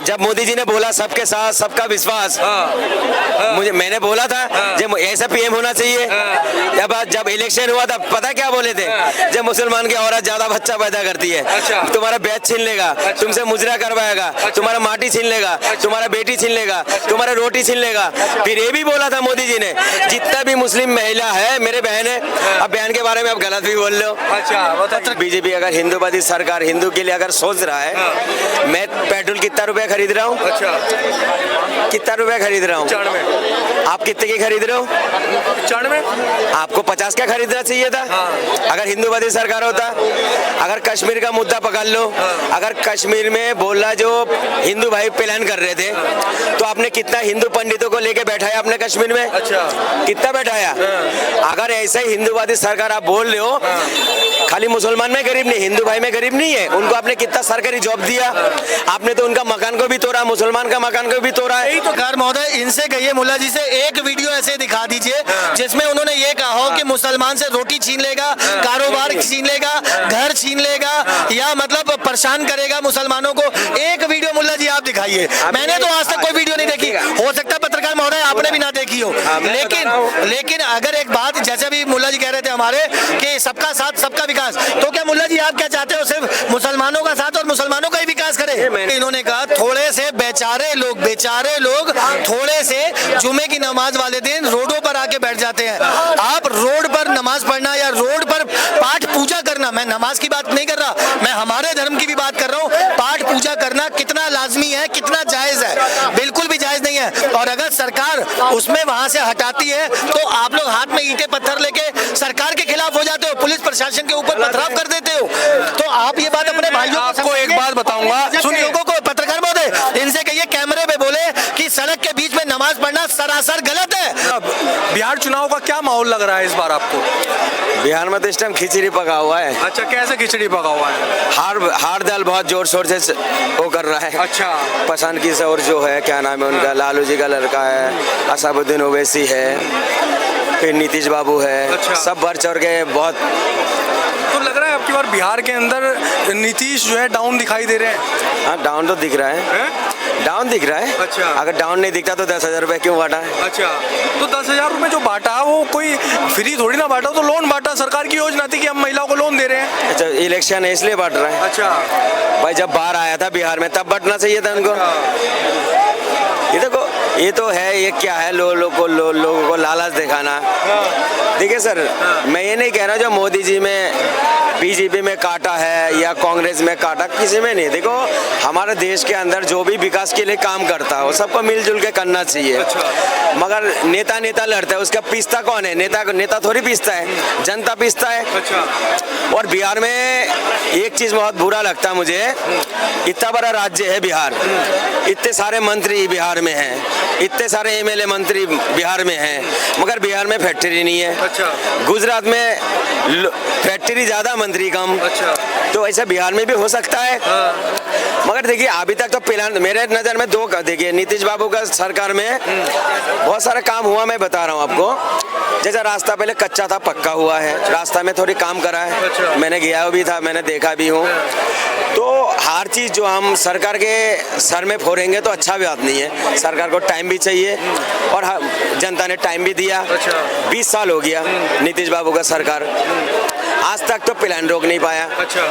जब मोदी जी ने बोला सबके साथ सबका विश्वास, मैंने बोला था जब ऐसा पीएम होना चाहिए। जब इलेक्शन हुआ था पता क्या बोले थे, जब मुसलमान की औरत ज्यादा बच्चा पैदा करती है तुम्हारा बैच छीन लेगा, तुमसे मुजरा करवाएगा, तुम्हारा माटी छीन लेगा, तुम्हारा बेटी छीन लेगा, तुम्हारा रोटी छीन लेगा। फिर ये भी बोला था मोदी जी ने जितना भी मुस्लिम महिला है मेरे बहन है। अब बहन के बारे में आप गलत भी बोल रहे हो। अच्छा, बीजेपी अगर हिंदूवादी सरकार हिंदू के लिए अगर सोच रहा है, मैं पेट्रोल कितना रुपया खरीद रहा हूँ, कितना रुपया खरीद रहा हूँ, आप कितने की खरीद रहे हो? 95। आपको 50 का खरीदना चाहिए था अगर हिंदूवादी सरकार होता। अगर कश्मीर का मुद्दा पकड़ लो, अगर कश्मीर में बोला जो हिंदू भाई प्लान कर रहे थे तो आपने कितना हिंदू पंडितों को लेके बैठाया आपने कश्मीर में? अच्छा, कितना बैठाया? अगर ऐसे ही हिंदूवादी सरकार आप बोल रहे हो, खाली मुसलमान में गरीब नहीं, हिंदू भाई में गरीब नहीं है, उनको आपने कितना सरकारी जॉब दिया, आपने तो उनका मकान को भी तोड़ा, मुसलमान का मकान को भी तोड़ा है। यही तो कार महोदय, इनसे कहिए मुल्ला जी से एक वीडियो ऐसे दिखा दीजिए जिसमें उन्होंने ये कहा हो कि मुसलमान से रोटी छीन लेगा, कारोबार छीन लेगा, घर छीन लेगा, या मतलब परेशान करेगा मुसलमानों को। एक वीडियो मुल्ला जी आप दिखाइए। मैंने तो आज तक कोई वीडियो नहीं देखी, हो सकता है पत्रकार महोदय आपने भी ना देखी हो, लेकिन अगर एक बात जैसे भी मुल्ला जी कह रहे थे हमारे कि सबका साथ सबका विकास, तो क्या मुल्ला जी आप क्या चाहते हो सिर्फ मुसलमानों का साथ और मुसलमानों का ही विकास करे? इन्होंने कहा थोड़े से बेचारे लोग थोड़े से जुमे की नमाज वाले दिन रोडों पर आके बैठ जाते हैं। आप रोड पर नमाज पढ़ना या रोड पर पाठ पूजा करना, मैं नमाज की बात नहीं कर रहा, मैं हमारे धर्म की भी बात कर रहा हूँ, पाठ पूजा करना कितना लाजमी है, कितना जायज है? बिल्कुल भी जायज नहीं है। और अगर सरकार उसमें वहां से हटाती है तो आप लोग हाथ में ईंटें पत्थर लेके सरकार के खिलाफ हो जाते हो, पुलिस प्रशासन के ऊपर पथराव कर देते हो। तो आप ये बात अपने भाइयों आपको एक बात बताऊंगा, सुन लोगों को, पत्रकार महोदय इनसे कहिए कैमरे पे बोले कि सड़क के बीच में नमाज पढ़ना सरासर गलत है। बिहार चुनाव का क्या माहौल लग रहा है इस बार आपको? बिहार में तो इस टाइम खिचड़ी पका हुआ है। अच्छा, कैसे खिचड़ी पका हुआ है? हार दल बहुत जोर शोर से वो कर रहा है। अच्छा, पसंद की और जो है क्या नाम है उनका, लालू जी का लड़का है, असदुद्दीन ओवैसी है, फिर नीतीश बाबू है। अच्छा। सब बढ़ चढ़ के बहुत। तो लग रहा है आपकी बार बिहार के अंदर नीतीश जो है डाउन दिखाई दे रहे हैं? हाँ, डाउन तो दिख रहा है, डाउन दिख रहा है। अच्छा, अगर डाउन नहीं दिखता तो 10,000 रुपये क्यों बांटा है? अच्छा, तो 10,000 रुपये जो बांटा वो कोई फ्री थोड़ी ना बांटा, तो लोन बांटा, सरकार की योजना थी कि हम महिलाओं को लोन दे रहे हैं। अच्छा, इलेक्शन है इसलिए बांट रहा है। अच्छा भाई, जब बाहर आया था बिहार में तब बांटना चाहिए था उनको। ये देखो, ये तो है, ये क्या है, लोगों को लालच दिखाना। देखिए सर, मैं ये नहीं कह रहा जो मोदी जी में बीजेपी में काटा है या कांग्रेस में काटा, किसी में नहीं। देखो, हमारे देश के अंदर जो भी विकास के लिए काम करता है वो सबको मिलजुल के करना चाहिए। मगर नेता लड़ता है, उसका पीसता कौन है? नेता थोड़ी पीसता है, जनता पीसता है। अच्छा, और बिहार में एक चीज बहुत बुरा लगता है मुझे, इतना बड़ा राज्य है बिहार, इतने सारे मंत्री बिहार में हैं, इतने सारे एमएलए मंत्री बिहार में हैं, मगर बिहार में फैक्ट्री नहीं है। अच्छा, गुजरात में फैक्ट्री ज्यादा मंत्री कम। अच्छा, तो ऐसा बिहार में भी हो सकता है। मगर देखिए, अभी तक तो प्लान मेरे नजर में दो, देखिए नीतीश बाबू का सरकार में बहुत सारा काम हुआ। मैं बता रहा हूँ आपको, जैसा रास्ता पहले कच्चा था पक्का हुआ है, रास्ता में थोड़ी काम करा है। अच्छा। मैंने गया भी था, मैंने देखा भी हूँ। तो हर चीज जो हम सरकार के सर में फोड़ेंगे तो अच्छा भी बात नहीं है। सरकार को टाइम भी चाहिए और जनता ने टाइम भी दिया। अच्छा। 20 साल हो गया नीतीश बाबू का सरकार, आज तक तो प्लान रोक नहीं पाया। अच्छा,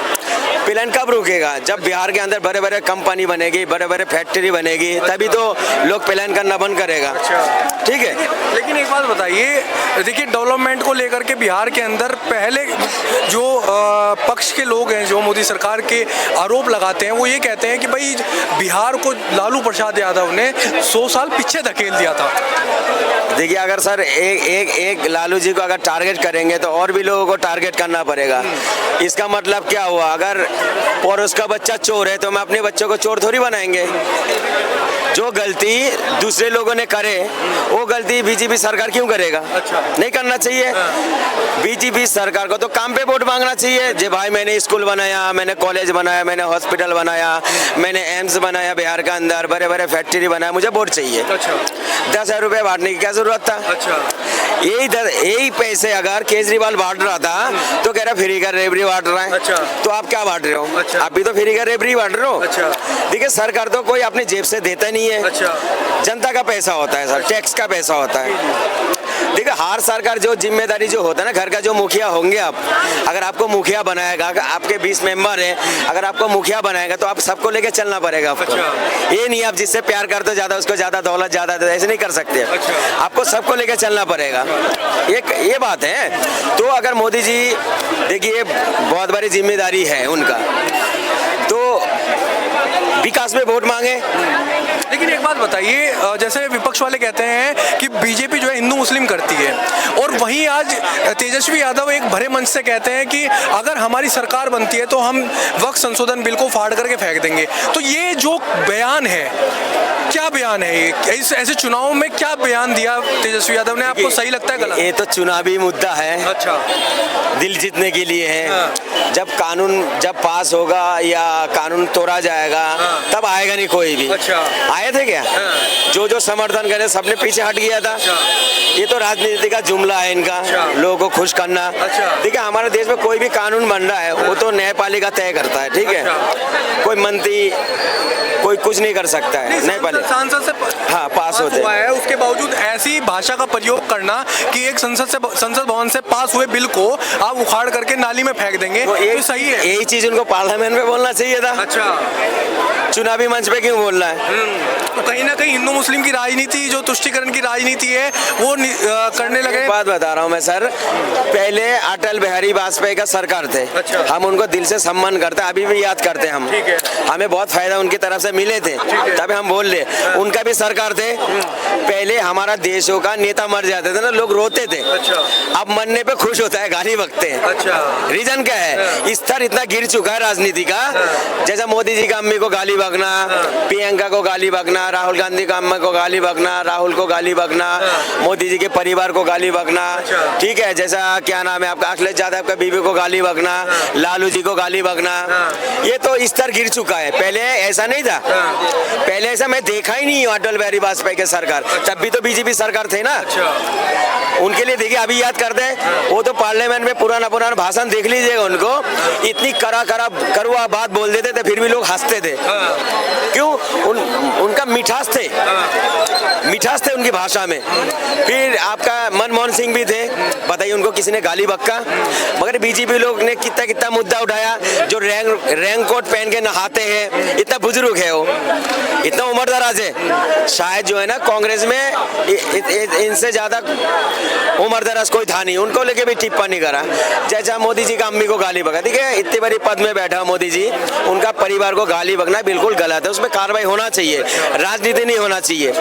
प्लान कब रुकेगा? जब बिहार के अंदर बड़े बड़े कंपनी बनेगी, बड़े बड़े फैक्ट्री बनेगी, तभी तो लोग प्लान करना बंद करेगा। अच्छा, ठीक है। लेकिन एक बात बताइए, देखिए डेवलपमेंट को लेकर के बिहार के अंदर पहले जो पक्ष के लोग हैं जो मोदी सरकार के आरोप लगाते हैं, वो ये कहते हैं कि भाई बिहार को लालू प्रसाद यादव ने 100 साल पीछे धकेल दिया था। देखिए, अगर सर एक लालू जी को अगर टारगेट करेंगे तो और भी लोगों को टारगेट करना पड़ेगा। इसका मतलब क्या हुआ? अगर और उसका बच्चा चोर है तो मैं अपने बच्चों को चोर थोड़ी बनाएंगे। जो गलती दूसरे लोगों ने करे वो गलती बीजेपी सरकार क्यों करेगा? अच्छा। नहीं करना चाहिए। बीजेपी सरकार को तो काम पे वोट मांगना चाहिए। जे भाई मैंने स्कूल बनाया, मैंने कॉलेज बनाया, मैंने हॉस्पिटल बनाया, मैंने एम्स बनाया बिहार के अंदर, बड़े बड़े फैक्ट्री बनाया, मुझे वोट चाहिए। अच्छा। 10,000 रुपये बांटने की क्या जरूरत था? अच्छा। यही पैसे अगर केजरीवाल बांट रहा था तो कह रहा फ्री का रेबड़ी बांट रहा है। अच्छा। तो आप क्या बांट रहे हो? अच्छा। आप भी तो फ्री का रेबड़ी बांट रहे हो। अच्छा। देखिए सरकार तो कोई अपनी जेब से देता नहीं है। अच्छा। जनता का पैसा होता है सर, टैक्स का पैसा होता है। देखिए हर सरकार जो जिम्मेदारी जो होता है ना, घर का जो मुखिया होंगे आप, अगर आपको मुखिया बनाएगा, आपके 20 मेंबर हैं, अगर आपको मुखिया बनाएगा तो आप सबको लेके चलना पड़ेगा आपको। अच्छा। ये नहीं आप जिससे प्यार करते हो ज्यादा उसको ज्यादा दौलत ज्यादा दे, ऐसे नहीं कर सकते। अच्छा। आपको सबको लेके चलना पड़ेगा, ये बात है। तो अगर मोदी जी देखिए बहुत बड़ी जिम्मेदारी है उनका, तो विकास में वोट मांगे। लेकिन एक बात बताइए, जैसे विपक्ष वाले कहते हैं कि बीजेपी जो है हिंदू मुस्लिम करती है, और वहीं आज तेजस्वी यादव एक भरे मंच से कहते हैं कि अगर हमारी सरकार बनती है तो हम वक्फ संशोधन बिल को फाड़ करके फेंक देंगे। तो ये जो बयान है, क्या बयान है ये? ऐसे चुनाव में क्या बयान दिया तेजस्वी यादव ने? आपको सही लगता है गलत? ये तो चुनावी मुद्दा है। अच्छा। दिल जीतने के लिए है। हाँ। जब कानून जब पास होगा या कानून तोड़ा जाएगा, हाँ। तब आएगा नहीं कोई भी। अच्छा। आए थे क्या? हाँ। जो समर्थन करे सबने पीछे हट गया था। अच्छा। ये तो राजनीति का जुमला है इनका, अच्छा। लोगों को खुश करना। अच्छा। देखिए हमारे देश में कोई भी कानून बन रहा है वो तो न्यायपालिका तय करता है, ठीक है। अच्छा। कोई मंत्री कोई कुछ नहीं कर सकता है, न्यायपालिका। सांसद से हाँ पास होते हुआ है, उसके बावजूद ऐसी भाषा का प्रयोग करना कि एक संसद भवन से पास हुए बिल को आप उखाड़ करके नाली में फेंक देंगे, तो ये सही है? यही चीज उनको पार्लियामेंट में बोलना चाहिए था। अच्छा। चुनावी मंच पे क्यों बोलना है? तो कहीं ना कहीं हिंदू मुस्लिम की राजनीति, जो तुष्टीकरण की राजनीति है, वो करने लगे। एक बात बता रहा हूँ मैं सर, पहले अटल बिहारी वाजपेयी का सरकार थे। अच्छा। हम उनको दिल से सम्मान करते हैं, अभी भी याद करते हैं हम। ठीक है। हमें बहुत फायदा उनकी तरफ से मिले थे, तभी हम बोल रहे। उनका भी सरकार थे। पहले हमारा देशों का नेता मर जाते थे ना, लोग रोते थे। अच्छा। अब मरने पे खुश होता है, गाली बकते हैं। अच्छा। रीजन क्या है? स्तर इतना गिर चुका है राजनीति का। जैसा मोदी जी का अम्मी को गाली बकना, प्रियंका को गाली बकना, राहुल गांधी का अम्मा को गाली बकना, राहुल को गाली बकना, मोदी जी के परिवार को गाली बकना, ठीक है। जैसा क्या नाम है आपका, अखिलेश यादव का बीवी को गाली बकना, लालू जी को गाली बकना, ये तो स्तर गिर चुका है। पहले ऐसा नहीं था। पहले ऐसा मैं देखा ही नहीं हूँ अटल बिहारी वाजपेयी के सरकार, तब भी तो बीजेपी सरकार थे ना। उनके लिए देखिए अभी याद करते हैं, वो तो पार्लियामेंट में पुराना भाषण देख लीजिएगा उनको, इतनी कड़वा बात बोल देते थे, फिर भी लोग हंसते थे। क्यों? उनका मिठास थे उनकी भाषा में। फिर आपका मनमोहन सिंह भी थे, बताइए उनको किसी ने गाली बक्का? मगर बीजेपी लोग ने कितना मुद्दा उठाया, जो रैंक कोट पहन के नहाते हैं, इतना बुजुर्ग है वो, इतना उम्र दराज है। शायद जो है ना कांग्रेस में इनसे ज्यादा उम्र दराज कोई था नहीं, उनको लेके भी टिप्पणी करा। जैसा मोदी जी का अम्मी को गाली बका, ठीक है, इतने बड़ी पद में बैठा मोदी जी, उनका परिवार को गाली बकना बिल्कुल गलत है, उसमें कार्रवाई होना चाहिए, राजनीति नहीं होना चाहिए।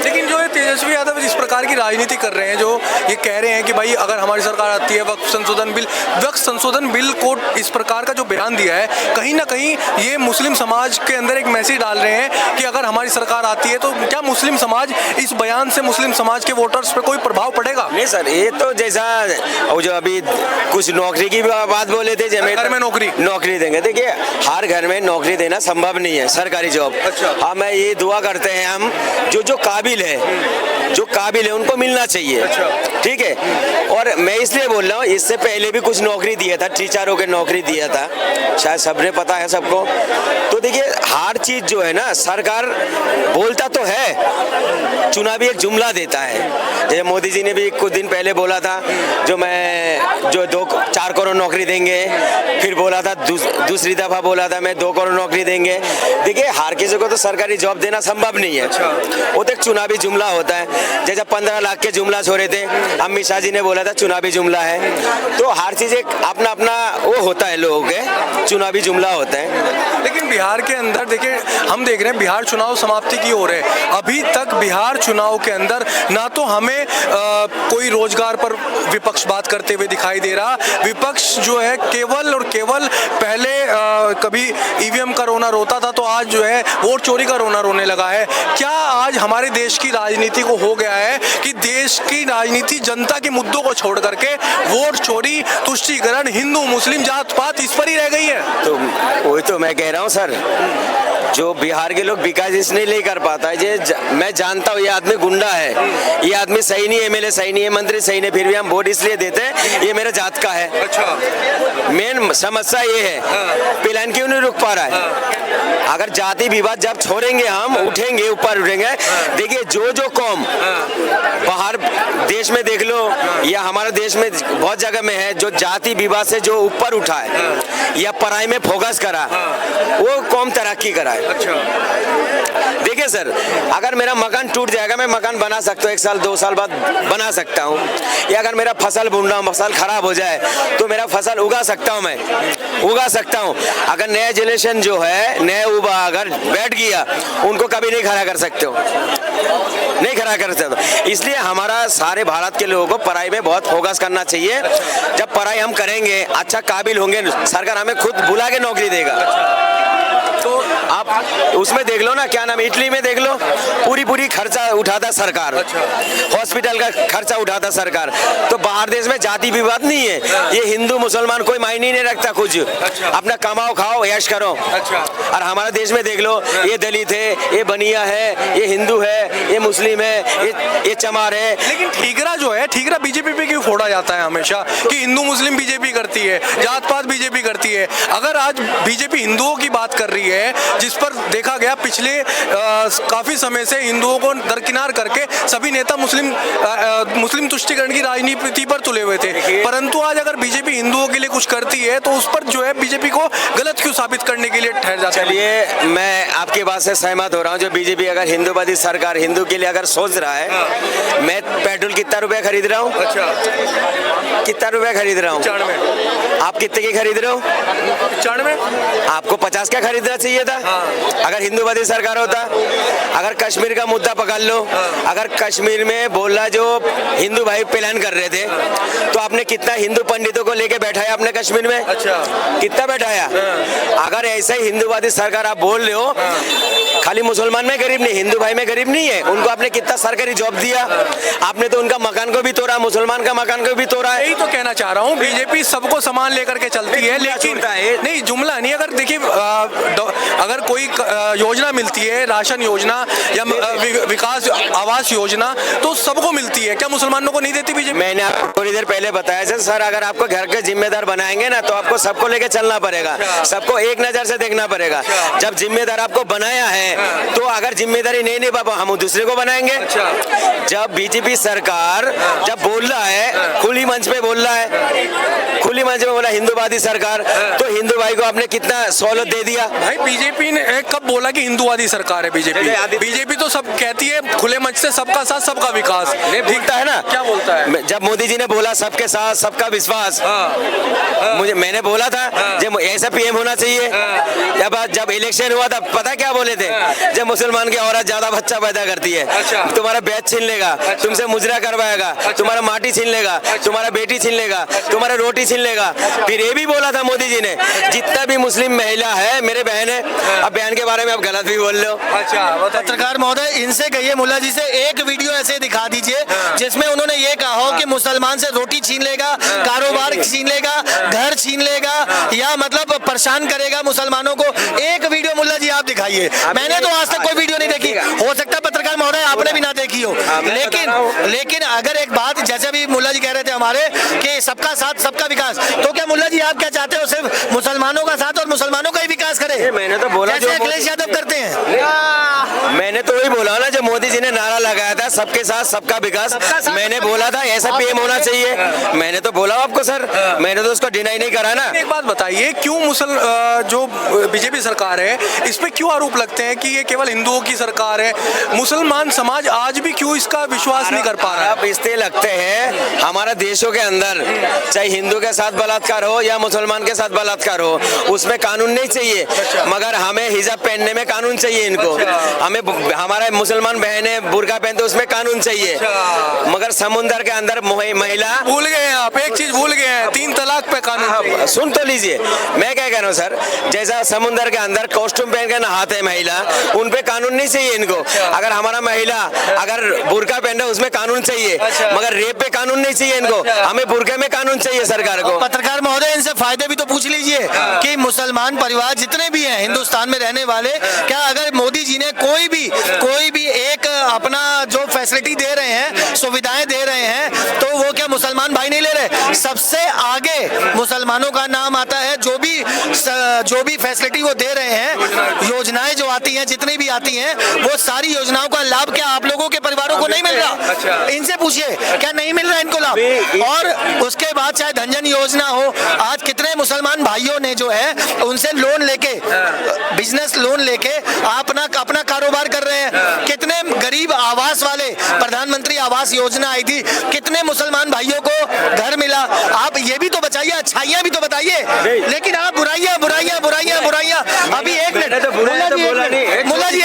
लेकिन जो है तेजस्वी यादव इस प्रकार की राजनीति कर रहे हैं, जो ये कह रहे हैं कि भाई अगर हमारी सरकार आती है, वक्फ संशोधन बिल को इस प्रकार का जो बयान दिया है, कहीं ना कहीं ये मुस्लिम समाज के अंदर एक मैसेज डाल रहे हैं कि अगर हमारी सरकार आती है तो क्या मुस्लिम समाज, इस बयान से मुस्लिम समाज के वोटर्स पे कोई प्रभाव पड़ेगा? नहीं सर, ये तो जैसा जो अभी कुछ नौकरी की बात बोले थे, घर में नौकरी देंगे। देखिए हर घर में नौकरी देना संभव नहीं है, सरकारी जॉब। अच्छा। हाँ, मैं ये दुआ करते हैं हम, जो काबिल है उनको मिलना चाहिए। अच्छा। ठीक है। और मैं इसलिए बोल रहा हूँ, इससे पहले भी कुछ नौकरी दिया था, टीचरों के नौकरी दिया था, शायद सबने पता है सबको। तो देखिए हर चीज जो है ना, सरकार बोलता तो है, चुनावी एक जुमला देता है। जैसे मोदी जी ने भी कुछ दिन पहले बोला था, जो 4 करोड़ नौकरी देंगे, फिर बोला था दूसरी दफा बोला था मैं 2 करोड़ नौकरी देंगे। देखिए हर किसी को तो सरकारी जॉब देना संभव नहीं है। वो तो एक चुनावी जुमला होता है। जैसे 15 लाख के जुमला छोड़े थे, अमित शाह जी ने बोला था चुनावी जुमला है। तो हर चीज एक अपना अपना वो होता है, लोगों के चुनावी जुमला होता है। लेकिन बिहार के अंदर देखिए, हम देख रहे हैं बिहार चुनाव समाप्ति की ओर है। अभी तक बिहार चुनाव के अंदर ना तो हमें कोई रोजगार पर विपक्ष बात करते हुए दिखाई दे रहा। विपक्ष जो है केवल और केवल, पहले कभी ईवीएम का रोना रोता था, तो आज जो है वोट चोरी का रोना रोने लगा है। क्या आज हमारे देश की राजनीति को हो गया है कि देश की राजनीति जनता के मुद्दों को छोड़ करके वोट चोरी, तुष्टीकरण, हिंदू मुस्लिम जात पात, इस पर ही रह गई है? तो वही तो मैं कह रहा हूँ सर, जो बिहार के लोग विकास इसलिए नहीं कर पाता है मैं जानता हूँ ये आदमी गुंडा है, ये आदमी सही नहीं है, एमएलए सही नहीं है, मंत्री सही नहीं, फिर भी हम वोट इसलिए देते हैं ये मेरे जात का है। अच्छा, मेन समस्या ये है प्लान क्यों नहीं रुक पा रहा है। अगर जाति विवाद जब छोड़ेंगे हम उठेंगे ऊपर उठेंगे। देखिए जो कौम बाहर देश में देख लो या हमारे देश में बहुत जगह में है जो जाति विवाद से जो ऊपर उठा है या पढ़ाई में फोकस करा वो कौम तरक्की करा है। अच्छा, देखिए सर, अगर मेरा मकान टूट जाएगा मैं मकान बना सकता हूँ, 1 साल 2 साल बाद बना सकता हूँ। या अगर मेरा फसल बुन रहा हूँ फसल खराब हो जाए तो मेरा फसल उगा सकता हूँ, मैं उगा सकता हूँ। अगर नया जनरेशन जो है नया युवा अगर बैठ गया उनको कभी नहीं खड़ा कर सकते हो, नहीं खड़ा कर सकते हो। इसलिए हमारा सारे भारत के लोगों को पढ़ाई में बहुत फोकस करना चाहिए। जब पढ़ाई हम करेंगे अच्छा काबिल होंगे सरकार हमें खुद बुला के नौकरी देगा। तो आप उसमें देख लो ना, क्या नाम, इटली में देख लो, पूरी खर्चा उठाता सरकार, हॉस्पिटल का खर्चा उठाता सरकार। तो बाहर देश में जाति विवाद नहीं है, ये हिंदू मुसलमान कोई मायने नहीं रखता कुछ, अपना कमाओ खाओ ऐश करो। और हमारे देश में देख लो, ये दलित है, ये बनिया है, ये हिंदू है, ये मुस्लिम है, ये चमार है। लेकिन ठीकरा जो है, ठीकरा बीजेपी पे क्यों फोड़ा जाता है हमेशा कि हिंदू मुस्लिम बीजेपी करती है, जात पात बीजेपी करती है। अगर आज बीजेपी हिंदुओं की बात कर रही है जिस पर देखा गया पिछले काफी समय से हिंदुओं को दरकिनार करके सभी नेता मुस्लिम तुष्टीकरण की राजनीति पर तुले हुए थे, परंतु आज अगर बीजेपी हिंदुओं के लिए कुछ करती है तो उस पर जो है बीजेपी को गलत क्यों साबित करने के लिए ठहर जाता है। चलिए मैं आपकी बात से सहमत हो रहा हूँ, जो बीजेपी अगर हिंदूवादी सरकार हिंदू के लिए अगर सोच रहा है। मैं पेट्रोल कितना रुपया खरीद रहा हूँ, अच्छा, कितना रुपया खरीद रहा हूँ, 95, आप कितने की खरीद रहे हो, 95, आपको 50 का खरीदना चाहिए था अगर हिंदूवादी सरकार होता। अगर कश्मीर का मुद्दा पकड़ लो, अगर कश्मीर में बोला जो हिंदू भाई प्लान कर रहे थे तो आपने कितना हिंदू पंडितों को लेके बैठाया अपने कश्मीर में, अच्छा, कितना बैठाया। अगर ऐसा ही हिंदूवादी सरकार आप बोल रहे हो, खाली मुसलमान में गरीब नहीं, हिंदू भाई में गरीब नहीं है, उनको आपने कितना सरकारी जॉब दिया, आपने तो उनका मकान को भी तोड़ा, मुसलमान का मकान को भी तोड़ा। यही तो कहना चाह रहा हूँ, बीजेपी सबको समान लेकर के चलती है, लेकिन नहीं जुमला नहीं। अगर देखिए अगर कोई योजना मिलती है, राशन योजना या विकास आवास योजना, तो सबको मिलती है, क्या मुसलमानों को नहीं देती बीजेपी? मैंने आपको थोड़ी देर पहले बताया सर, अगर आपको घर के जिम्मेदार बनाएंगे ना तो आपको सबको लेके चलना पड़ेगा, सबको एक नजर से देखना पड़ेगा। जब जिम्मेदार आपको बनाया है तो अगर जिम्मेदारी नहीं निभा हम दूसरे को बनाएंगे। जब बीजेपी सरकार जब बोल रहा है, खुली मंच पे बोल रहा है, खुली मंच में बोला हिंदूवादी सरकार, तो हिंदू भाई को आपने कितना सहूलत दे दिया। भाई बीजेपी ने कब बोला कि हिंदूवादी सरकार है बीजेपी? बीजेपी तो सब कहती है खुले मंच से सबका साथ सबका विकास, बोलता है ना, क्या बोलता है? जब मोदी जी ने बोला सबके साथ सबका विश्वास, मैंने बोला था जब ऐसा पीएम होना चाहिए। जब इलेक्शन हुआ था पता क्या बोले थे, जब मुसलमान की औरत ज्यादा बच्चा पैदा करती है तुम्हारा बैच छीन लेगा, तुमसे मुजरा करवाएगा, तुम्हारा माटी छीन लेगा, तुम्हारा बेटी छीन लेगा, तुम्हारा रोटी छीन लेगा। फिर ये भी बोला था मोदी जी ने, जितना भी मुस्लिम महिला है मेरे बहन है। अब बहन के बारे में आप गलत भी बोल रहे हो। अच्छा, पत्रकार महोदय, इनसे कहिए मुल्ला जी से एक वीडियो ऐसे दिखा दीजिए जिसमें उन्होंने ये कहा हो कि मुसलमान से रोटी छीन लेगा, कारोबार छीन लेगा, घर छीन लेगा, या मतलब परेशान करेगा मुसलमानों को। एक वीडियो मुल्ला जी आप दिखाइए। मैंने तो आज तक कोई वीडियो नहीं देखी, हो सकता है पत्रकार महोदय आपने भी ना देखी हो, लेकिन अगर एक बात जैसे भी मुल्ला जी कह रहे थे हमारे कि सबका साथ सबका विकास, तो क्या मुल्ला जी आप क्या चाहते हो सिर्फ मुसलमानों का साथ और मुसलमानों का ही विकास करे? मैंने तो बोला जैसे अखिलेश यादव करते हैं। मैंने तो वही बोला ना, जो मोदी जी ने नारा लगाया था सबके साथ सबका विकास, मैंने बोला था ऐसा पीएम होना चाहिए। मैंने तो बोला आपको सर, मैंने तो उसको डिनाई नहीं करा ना। एक बात बताइए, क्यों जो बीजेपी सरकार है इस पे क्यों आरोप लगते हैं कि ये केवल हिंदुओं की सरकार है, मुसलमान समाज आज भी क्यों इसका विश्वास नहीं कर पा रहा है? आप इसलिए लगते हैं हमारा देशों के अंदर चाहे हिंदू के साथ बलात्कार हो या मुसलमान के साथ बलात्कार हो, उसमें कानून नहीं चाहिए, मगर हमें हिजाब पहनने में कानून चाहिए। इनको हमें हमारे मुसलमान बहनें बुर्का पहनते उसमें कानून चाहिए, मगर समुंदर के अंदर महिला भूल गए हैं आप, एक चीज भूल गए हैं, 3 तलाक पे कानून चाहिए। सुन तो लीजिए, मैं क्या कह रहा हूँ सर, जैसा समुंदर के अंदर कॉस्ट्यूम पहन के नहाते हैं महिला, उन पे कानून नहीं चाहिए इनको। अगर हमारा महिला अगर बुर्का पहन रहे उसमें कानून चाहिए, मगर रेप पे कानून नहीं चाहिए इनको, हमें बुर्के में कानून चाहिए सरकार को। पत्रकार महोदय, इनसे फायदे भी तो पूछ लीजिए कि मुसलमान परिवार जितने भी हैं हिंदुस्तान में रहने वाले, क्या अगर मोदी जी ने कोई भी एक अपना जो फैसिलिटी दे रहे हैं, सुविधाएं दे रहे हैं, तो वो क्या मुसलमान भाई नहीं ले रहे? सबसे आगे मुसलमानों का नाम आता है। जो भी फैसिलिटी वो दे रहे हैं, योजनाएं जो आती हैं, जितनी भी आती हैं, वो सारी योजनाओं का लाभ क्या आप लोगों के परिवारों को नहीं मिल रहा? इनसे पूछिए, क्या नहीं मिल रहा इनको लाभ? और उसके बाद चाहे धनजन योजना हो, आज कितने मुसलमान भाइयों ने जो है उनसे लोन लेके, बिजनेस लोन लेके अपना कारोबार कर रहे हैं। कितने गरीब आवास वाले, प्रधानमंत्री आवास योजना आई थी, कितने मुसलमान भाइयों को घर मिला। आप ये भी तो बताइए, अच्छाइयाँ भी तो बताइए, लेकिन आप बुराइयां। अभी एक मिनट मुल्ला जी,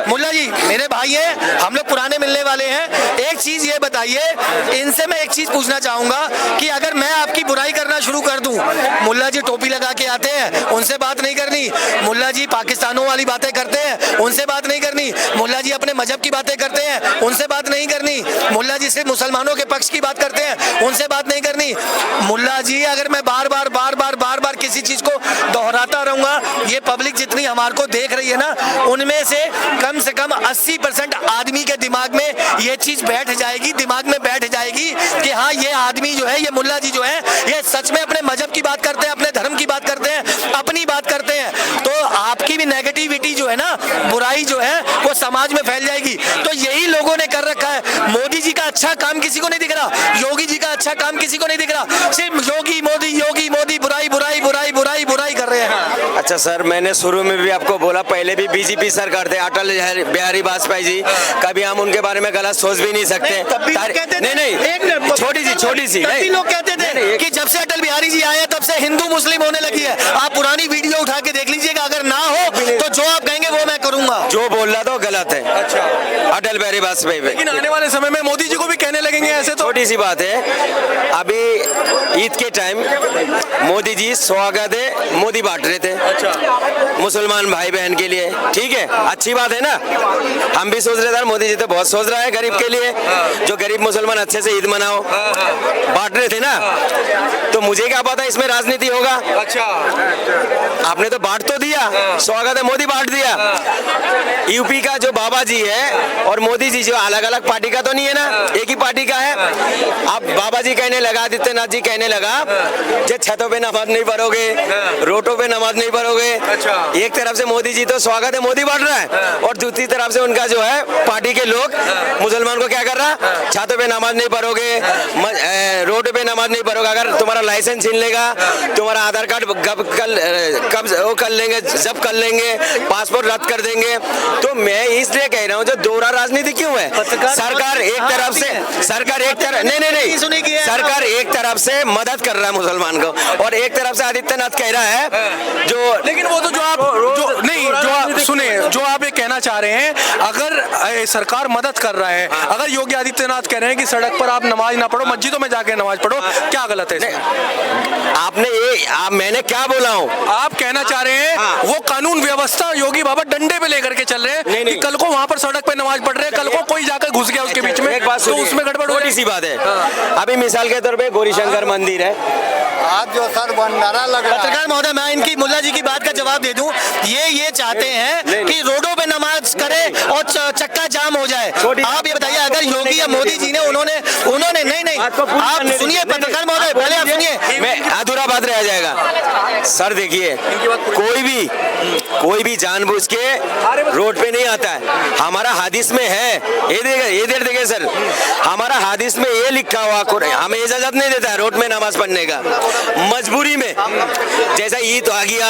मुल्ला जी मेरे भाई हैं, हम लोग पुराने मिलने वाले हैं। एक चीज ये बताइए, इनसे मैं एक चीज पूछना चाहूंगा कि अगर मैं आपकी बुराई करना शुरू कर दूं, मुल्ला जी टोपी लगा के आते हैं, उनसे बात नहीं करनी। मुल्ला जी पाकिस्तानों वाली बातें करते हैं, उनसे बात नहीं करनी। मुल्ला जी अपने मजहब की बातें करते हैं, उनसे बात नहीं करनी। मुल्ला जी सिर्फ मुसलमानों के पक्ष की बात करते हैं, उनसे बात नहीं करनी। मुल्ला जी, अगर मैं बार बार किसी चीज को दोहराता रहूंगा, ये पब्लिक जितनी हमारे को देख रही है ना, उनमें से कम 80% आदमी के दिमाग में ये चीज बैठ जाएगी, कि हाँ, ये आदमी जो है, ये मुल्ला जी जो है, ये सच में अपने मजहब की बात करते हैं, अपने धर्म की बात करते हैं, अपनी बात करते हैं। तो आपकी भी नेगेटिविटी जो है ना, बुराई जो है, वो समाज में फैल जाएगी। तो यही लोगों ने कर रखा है। मोदी जी का अच्छा काम किसी को नहीं दिख रहा, योगी जी का अच्छा काम किसी को नहीं दिख रहा, सिर्फ योगी मोदी बुराई कर रहे हैं। अच्छा सर, मैंने शुरू में भी आपको बोला, पहले भी बीजेपी सरकार थे, अटल बिहारी वाजपेयी जी, कभी हम उनके बारे में गलत सोच भी नहीं सकते। नहीं, छोटी सी नहीं, लोग कहते थे कि जब से अटल बिहारी जी आए तब से हिंदू मुस्लिम होने लगी है। आप पुरानी वीडियो उठा के देख लीजिएगा, अगर ना हो तो जो आप कहेंगे वो मैं करूंगा। जो बोल रहा था वो गलत है। अच्छा, अटल बिहारी वाजपेयी, लेकिन आने वाले समय में मोदी जी को भी कहने लगेंगे ऐसे? तो छोटी सी बात है, अभी ईद के टाइम मोदी जी स्वागत मोदी बांट रहे थे, अच्छा, मुसलमान भाई बहन के लिए। ठीक है, अच्छी बात है ना। हम भी सोच रहे थे, मोदी जी तो बहुत सोच रहा है गरीब के लिए, जो गरीब मुसलमान अच्छे से ईद मनाओ, बांट रहे थे ना। तो मुझे क्या पता इसमें राजनीति होगा। अच्छा, आपने तो बांट तो दिया, स्वागत है मोदी बांट दिया। यूपी का जो बाबा जी है और मोदी जी जो अलग अलग पार्टी का तो नहीं है ना, एक ही पार्टी का है। अब बाबा जी कहने लगा, आदित्यनाथ जी कहने लगा, जो छतों पे नमाज नहीं पढ़ोगे, रोडों पे नमाज नहीं पढ़ोगे। अच्छा, एक तरफ से मोदी जी तो स्वागत है मोदी बांट रहा है, और दूसरी तरफ से उनका जो है पार्टी के लोग मुसलमान को क्या कर रहा, छतों पे नमाज नहीं पढ़ोगे, रोड पे नमाज नहीं पढ़ोगे, अगर तुम्हारा लाइसेंस छीन लेगा, तुम्हारा आधार कार्ड कब वो कर लेंगे, जब्त कर लेंगे, पासपोर्ट रद्द कर देंगे। तो मैं इसलिए कह रहा हूँ, जो दोहरा राजनीति क्यों है? सरकार एक तरफ से सरकार एक तरफ से मदद कर रहा है मुसलमान को, और एक तरफ से आदित्यनाथ कह रहा है जो, लेकिन वो तो जो आप सुने, जो आप ये कहना चाह रहे हैं, अगर सरकार मदद कर रहा है, अगर योगी आदित्यनाथ कह रहे हैं कि सड़क पर आप नमाज ना पढ़ो, मस्जिदों में जाके नमाज पढ़ो, क्या गलत है? मैंने क्या बोला हूँ? आप कहना चाह रहे हैं वो कानून व्यवस्था योगी बाबा डंडे पे लेकर के चल रहे हैं कि कल को वहाँ पर सड़क पे नमाज पढ़ रहे हैं, कल को कोई जाकर घुस गया उसके बीच में, एक बात तो उसमें गड़बड़ हो रही। सी बात है। अभी मिसाल के तौर पे गौरीशंकर मंदिर है, आज जो सर भंडारा लग रहा है। पत्रकार महोदय, मैं इनकी मुल्ला जी की बात का जवाब दे दूं। ये चाहते हैं कि रोडों पे नमाज करे और चक्का जाम हो जाए। आप ये बताइए, अगर योगी या मोदी जी ने उन्होंने नहीं, आप सुनिए पत्रकार महोदय, पहले आप सुनिए, मैं अधूरा बात रह जाएगा। सर देखिए, कोई भी जानबूझ के रोड पे नहीं आता है। हमारा हादिस में है, ये देखिए सर, हमारा हादिस में ये लिखा हुआ, हमें इजाजत नहीं देता है रोड में नमाज पढ़ने का। मजबूरी में, जैसा ईद आ गया,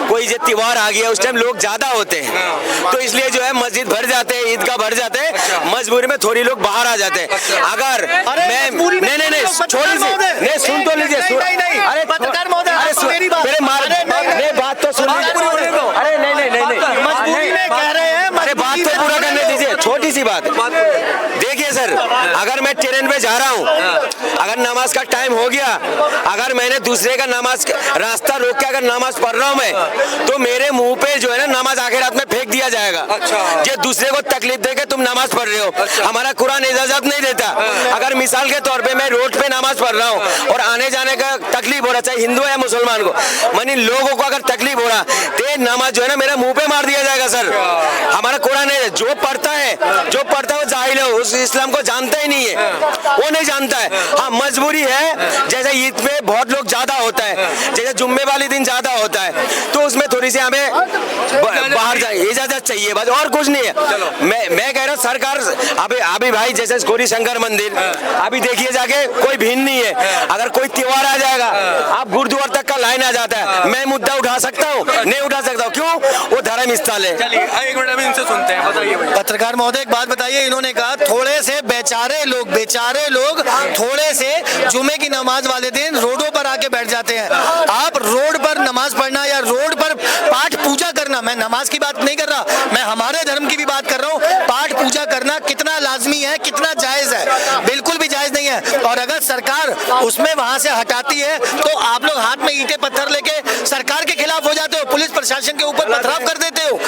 कोई जो त्योहार आ गया, उस टाइम लोग ज्यादा होते हैं, तो इसलिए जो है मस्जिद भर जाते हैं, ईदगाह भर जाते हैं, मजबूरी में थोड़ी लोग बाहर आ जाते हैं। अगर मैं नहीं सुन तो लीजिए, अरे पत्रकार महोदय, मेरी बात तो सुन लीजिए। अरे नहीं, मजबूरी में कह रहे हैं, अरे बात सीधी सी बात देखिए सर, अगर मैं ट्रेन पे जा रहा हूँ, अगर नमाज का टाइम हो गया, अगर मैंने दूसरे का नमाज रास्ता रोक के अगर नमाज पढ़ रहा हूँ मैं, तो मेरे मुंह पे जो है ना नमाज आखिरात में फेंक दिया जाएगा। ये दूसरे को तकलीफ देके तुम नमाज पढ़ रहे हो, हमारा कुरान इजाजत नहीं देता। अगर मिसाल के तौर पे मैं रोड पे नमाज पढ़ रहा हूँ और आने जाने का तकलीफ हो रहा, चाहे हिंदू है या मुसलमान को, मानी लोगों को अगर तकलीफ हो रहा, तो नमाज जो है ना मेरे मुंह पे मार दिया जाएगा सर। हमारा कुरान है, जो पढ़ता है वो जाहिल है, उस इस्लाम को जानता ही नहीं है, वो नहीं जानता है। हाँ मजबूरी है, जैसे ईद पे बहुत लोग ज्यादा होता है, जैसे जुम्मे वाले दिन ज्यादा होता है, तो उसमें थोड़ी सी हमें बाहर जाए इजाजत चाहिए, बस और कुछ नहीं है। मैं कह रहा हूँ सरकार अभी भाई जैसे गौरी शंकर मंदिर अभी देखिए जाके कोई भीड़ नहीं है, अगर कोई त्योहार आ जाएगा आप गुरुद्वार तक का लाइन आ जाता है, मैं मुद्दा उठा सकता हूँ? नहीं उठा सकता हूँ, क्यों? वो धर्म स्थल है। चलिए एक मिनट अभी इनसे सुनते हैं, बताइए भाई। पत्रकार महोदय एक बात बताइए, इन्होंने कहा थोड़े से बेचारे लोग थोड़े से जुमे की नमाज वाले दिन रोडों पर आके बैठ जाते हैं। आप रोड पर नमाज पढ़ना या रोड पर पाठ पूजा करना, मैं नमाज की बात नहीं कर रहा, मैं हमारे धर्म की भी बात कर रहा हूँ, पाठ पूजा करना कितना लाजमी है, कितना जायज है? बिल्कुल भी जायज नहीं है। और अगर सरकार उसमें वहां से हटाती है तो आप लोग हाथ में ईंटें पत्थर लेके सरकार के खिलाफ हो जाते हो, पुलिस प्रशासन के ऊपर पथराव कर देते हो।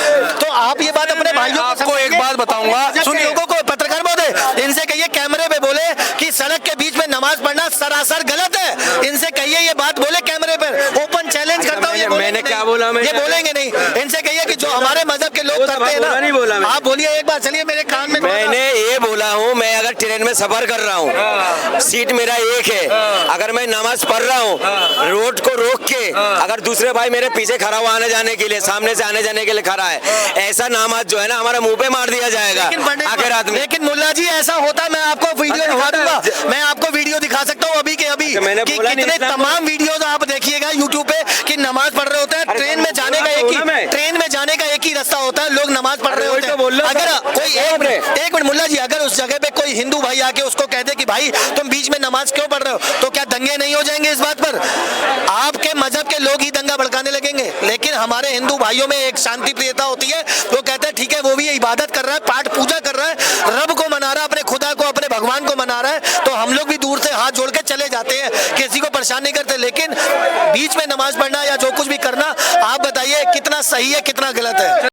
तो आप ये बात अपने भाइयों आपको एक बात बताऊंगा, सुनिए, लोगों को, पत्रकार महोदय इनसे कहिए कैमरे पे बोले कि सड़क के बीच में नमाज पढ़ना सरासर गलत है। इनसे कहिए ये बात बोले कैमरे पर, ओपन चैलेंज करता हूँ। मैंने क्या बोला? ये बोलेंगे नहीं। इनसे कहिए कि जो हमारे मजहब के लोग करते हैं ना, आप बोलिए एक बार, चलिए मेरे कान में। मैंने ये बोला हूँ, मैं अगर ट्रेन में सफर कर रहा हूँ, सीट मेरा एक है, अगर मैं नमाज पढ़ रहा हूँ, रोड को रोक के अगर दूसरे भाई मेरे पीछे खड़ा हुआ आने जाने के लिए, सामने से आने जाने के लिए खड़ा है, ऐसा नमाज जो है ना हमारा मुंह पे मार दिया जाएगा आखिर रात में। लेकिन मुल्ला जी ऐसा होता, मैं आपको वीडियो दिखा दूंगा, मैं आपको वीडियो दिखा सकता हूँ अभी के अभी, कि कितने तमाम वीडियोस आप देखिएगा यूट्यूब पे कि नमाज पढ़ रहे होते हैं। ट्रेन में जाने का एक ही रास्ता होता है, लोग नमाज पढ़ रहे होते हैं। अगर कोई एक मिनट मुल्ला जी, अगर उस जगह पे कोई हिंदू भाई आके उसको कह दे कि भाई तुम बीच में नमाज क्यों पढ़ रहे हो, तो क्या दंगे नहीं हो जाएंगे इस बात पर? आपके मजहब के लोग ही दंगा भड़काने लगेंगे। लेकिन हमारे हिंदू भाइयों में एक शांति प्रियता होती है, वो कहते हैं ठीक है, वो भी इबादत कर रहा है, पाठ पूजा कर रहा है, रब को मना रहा है, अपने खुदा को, अपने भगवान को मना रहा है, तो हम लोग भी दूर से हाथ जोड़ के चले जाते हैं, किसी को परेशान नहीं करते। लेकिन बीच में नमाज पढ़ना या जो कुछ भी करना, आप बताइए कितना सही है, कितना गलत है?